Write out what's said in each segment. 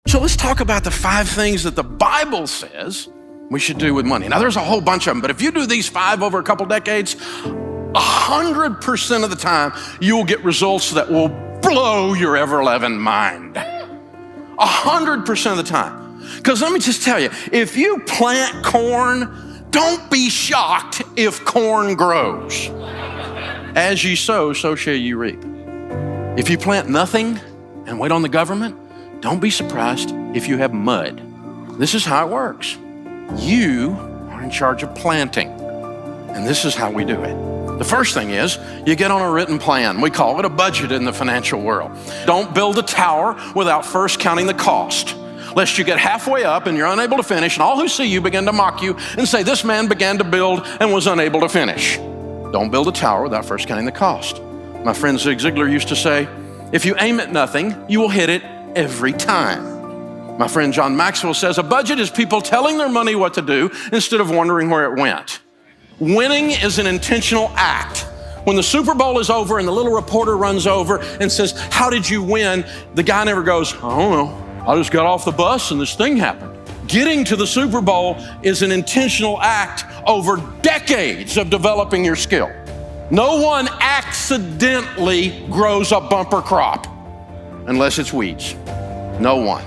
So let's talk about the 5 things that the Bible says we should do with money. Now, there's a whole bunch of them, but if you do these 5 over a couple decades, 100% of the time, you will get results that will blow your ever-loving mind. 100% of the time. Because let me just tell you, if you plant corn, don't be shocked if corn grows. As ye sow, so shall you reap. If you plant nothing and wait on the government, don't be surprised if you have mud. This is how it works. You are in charge of planting, and this is how we do it. The first thing is you get on a written plan. We call it a budget in the financial world. Don't build a tower without first counting the cost, lest you get halfway up and you're unable to finish, and all who see you begin to mock you and say, this man began to build and was unable to finish. Don't build a tower without first counting the cost. My friend Zig Ziglar used to say, if you aim at nothing, you will hit it every time. My friend John Maxwell says, a budget is people telling their money what to do instead of wondering where it went. Winning is an intentional act. When the Super Bowl is over and the little reporter runs over and says, how did you win? The guy never goes, I don't know. I just got off the bus and this thing happened. Getting to the Super Bowl is an intentional act over decades of developing your skill. No one accidentally grows a bumper crop unless it's weeds. No one.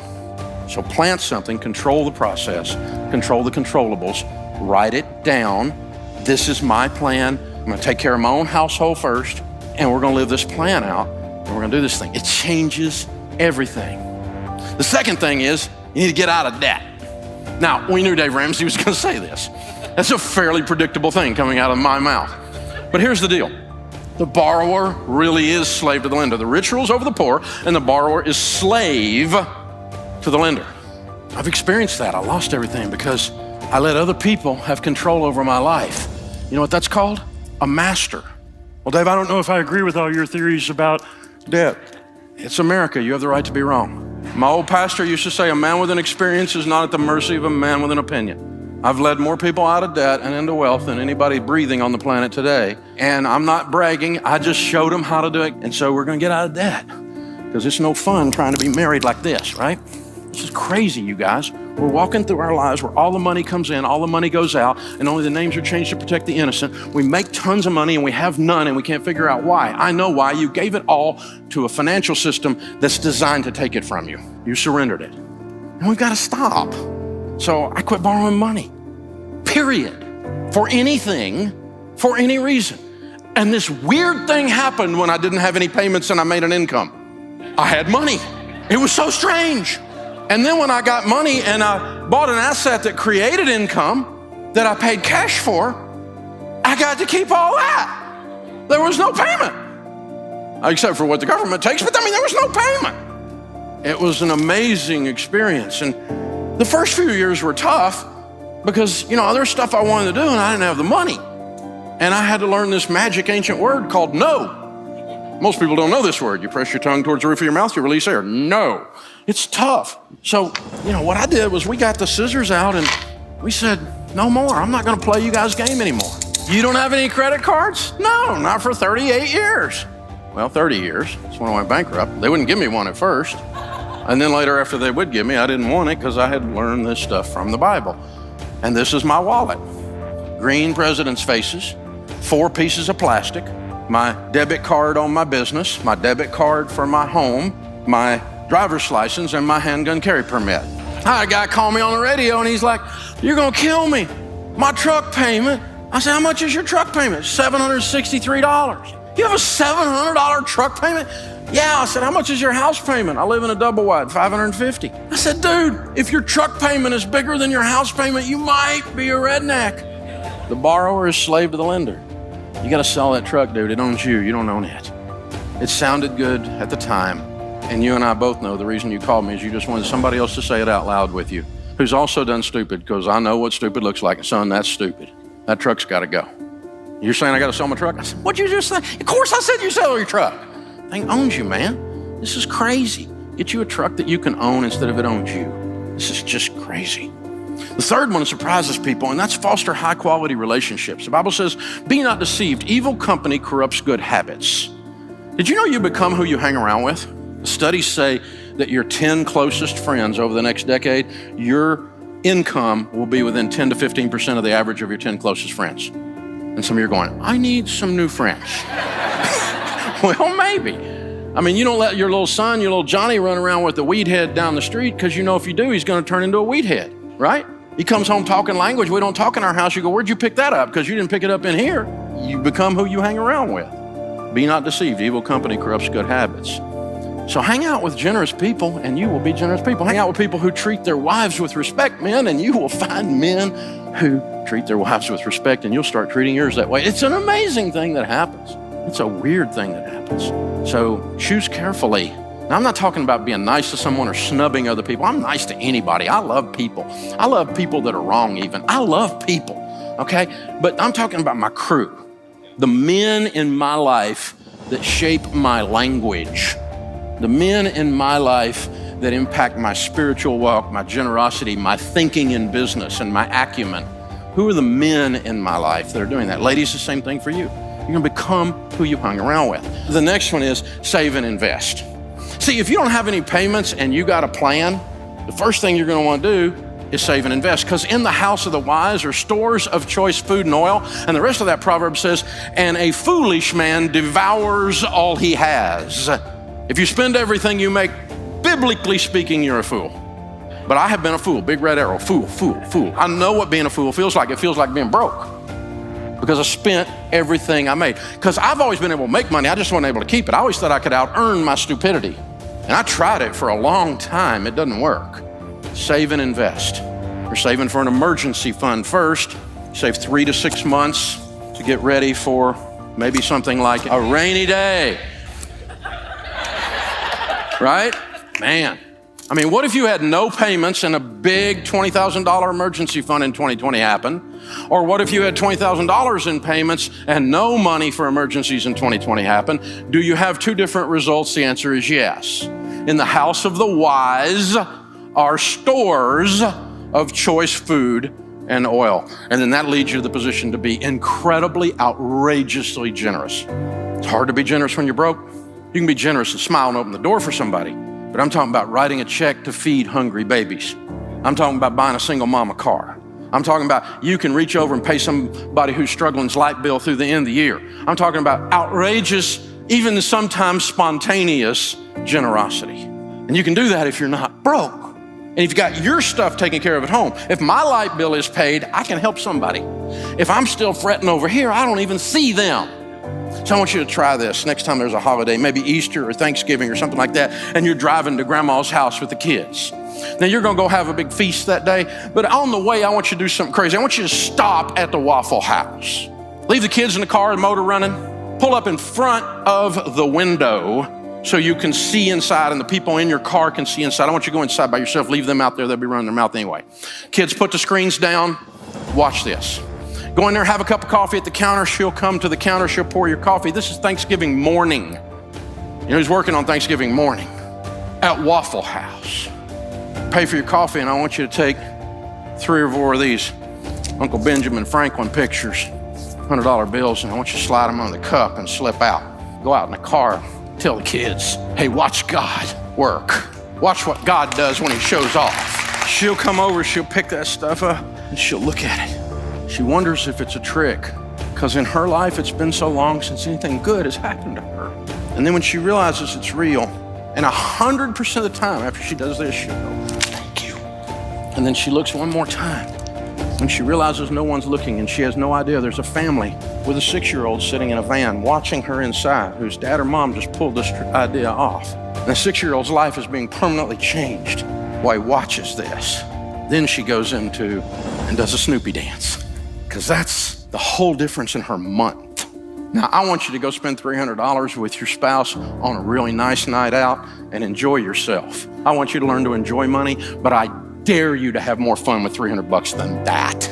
So plant something, control the process, control the controllables, write it down. This is my plan. I'm gonna take care of my own household first, and we're gonna live this plan out, and we're gonna do this thing. It changes everything. The second thing is you need to get out of debt. Now, we knew Dave Ramsey was gonna say this. That's a fairly predictable thing coming out of my mouth. But here's the deal. The borrower really is slave to the lender. The rich rules over the poor, and the borrower is slave to the lender. I've experienced that. I lost everything because I let other people have control over my life. You know what that's called? A master. Well, Dave, I don't know if I agree with all your theories about debt. It's America. You have the right to be wrong. My old pastor used to say, a man with an experience is not at the mercy of a man with an opinion. I've led more people out of debt and into wealth than anybody breathing on the planet today. And I'm not bragging. I just showed them how to do it. And so we're going to get out of debt because it's no fun trying to be married like this, right? This is crazy, you guys. We're walking through our lives where all the money comes in, all the money goes out, and only the names are changed to protect the innocent. We make tons of money and we have none, and we can't figure out why. I know why. You gave it all to a financial system that's designed to take it from you. You surrendered it. And we've got to stop. So I quit borrowing money, period, for anything, for any reason. And this weird thing happened when I didn't have any payments and I made an income. I had money. It was so strange. And then when I got money and I bought an asset that created income that I paid cash for, I got to keep all that. There was no payment, except for what the government takes, but I mean, there was no payment. It was an amazing experience. And the first few years were tough because, there's stuff I wanted to do and I didn't have the money. And I had to learn this magic ancient word called no. Most people don't know this word. You press your tongue towards the roof of your mouth, you release air. No. It's tough. So, what I did was we got the scissors out and we said, no more. I'm not going to play you guys' game anymore. You don't have any credit cards? No, not for 38 years. Well, 30 years. That's when I went bankrupt. They wouldn't give me one at first. And then later after they would give me, I didn't want it because I had learned this stuff from the Bible. And this is my wallet. Green president's faces, 4 pieces of plastic, my debit card on my business, my debit card for my home, my driver's license, and my handgun carry permit. A guy called me on the radio and he's like, you're gonna kill me. My truck payment. I said, how much is your truck payment? $763. You have a $700 truck payment? Yeah. I said, how much is your house payment? I live in a double wide, $550. I said, dude, if your truck payment is bigger than your house payment, you might be a redneck. The borrower is slave to the lender. You gotta sell that truck, dude. It owns you. You don't own it. It sounded good at the time. And you and I both know the reason you called me is you just wanted somebody else to say it out loud with you, who's also done stupid, because I know what stupid looks like. Son, that's stupid. That truck's got to go. You're saying I got to sell my truck? I said, what'd you just say? Of course I said you sell your truck. Thing owns you, man. This is crazy. Get you a truck that you can own instead of it owns you. This is just crazy. The third one surprises people, and that's foster high-quality relationships. The Bible says, be not deceived. Evil company corrupts good habits. Did you know you become who you hang around with? Studies say that your 10 closest friends over the next decade, your income will be within 10 to 15% of the average of your 10 closest friends. And some of you are going, I need some new friends. Well, maybe. I mean, you don't let your little son, your little Johnny run around with a weed head down the street, because you know if you do, he's going to turn into a weed head, right? He comes home talking language we don't talk in our house. You go, where'd you pick that up? Because you didn't pick it up in here. You become who you hang around with. Be not deceived. Evil company corrupts good habits. So hang out with generous people and you will be generous people. Hang out with people who treat their wives with respect, men, and you will find men who treat their wives with respect, and you'll start treating yours that way. It's an amazing thing that happens. It's a weird thing that happens. So choose carefully. Now, I'm not talking about being nice to someone or snubbing other people. I'm nice to anybody. I love people. I love people that are wrong even. I love people, okay? But I'm talking about my crew, the men in my life that shape my language, the men in my life that impact my spiritual walk, my generosity, my thinking in business, and my acumen. Who are the men in my life that are doing that? Ladies, the same thing for you. You're gonna become who you hung around with. The next one is save and invest. See, if you don't have any payments and you got a plan, the first thing you're gonna wanna do is save and invest, because in the house of the wise are stores of choice food and oil. And the rest of that proverb says, and a foolish man devours all he has. If you spend everything you make, biblically speaking, you're a fool. But I have been a fool, big red arrow, fool, fool, fool. I know what being a fool feels like. It feels like being broke, because I spent everything I made. Because I've always been able to make money, I just wasn't able to keep it. I always thought I could out-earn my stupidity. And I tried it for a long time, it doesn't work. Save and invest. You're saving for an emergency fund first. Save 3 to 6 months to get ready for maybe something like a rainy day. Right? Man. I mean, what if you had no payments and a big $20,000 emergency fund in 2020 happened? Or what if you had $20,000 in payments and no money for emergencies in 2020 happened? Do you have two different results? The answer is yes. In the house of the wise are stores of choice food and oil. And then that leads you to the position to be incredibly, outrageously generous. It's hard to be generous when you're broke. You can be generous and smile and open the door for somebody. But I'm talking about writing a check to feed hungry babies. I'm talking about buying a single mom a car. I'm talking about you can reach over and pay somebody who's struggling's light bill through the end of the year. I'm talking about outrageous, even sometimes spontaneous generosity. And you can do that if you're not broke. And if you got your stuff taken care of at home. If my light bill is paid, I can help somebody. If I'm still fretting over here, I don't even see them. So I want you to try this next time there's a holiday, maybe Easter or Thanksgiving or something like that, and you're driving to grandma's house with the kids. Now you're gonna go have a big feast that day, but on the way, I want you to do something crazy. I want you to stop at the Waffle House. Leave the kids in the car, the motor running, pull up in front of the window so you can see inside and the people in your car can see inside. I want you to go inside by yourself, leave them out there, they'll be running their mouth anyway. Kids, put the screens down, watch this. Go in there, have a cup of coffee at the counter. She'll come to the counter, she'll pour your coffee. This is Thanksgiving morning. You know who's working on Thanksgiving morning? At Waffle House. Pay for your coffee, and I want you to take 3 or 4 of these Uncle Benjamin Franklin pictures, $100 bills, and I want you to slide them on the cup and slip out. Go out in the car, tell the kids, hey, watch God work. Watch what God does when he shows off. She'll come over, she'll pick that stuff up, and she'll look at it. She wonders if it's a trick, because in her life, it's been so long since anything good has happened to her. And then when she realizes it's real, and 100% of the time after she does this, she'll go, thank you. And then she looks one more time. When she realizes no one's looking and she has no idea there's a family with a 6-year-old sitting in a van watching her inside, whose dad or mom just pulled this idea off. And the 6-year-old's life is being permanently changed while he watches this. Then she goes into and does a Snoopy dance. Because that's the whole difference in her month. Now, I want you to go spend $300 with your spouse on a really nice night out and enjoy yourself. I want you to learn to enjoy money, but I dare you to have more fun with $300 than that.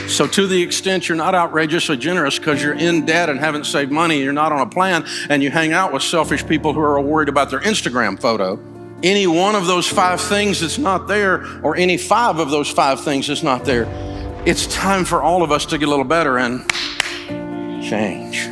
So to the extent you're not outrageously generous because you're in debt and haven't saved money, you're not on a plan, and you hang out with selfish people who are worried about their Instagram photo, any one of those 5 things that's not there, or any 5 of those 5 things that's not there, it's time for all of us to get a little better and change.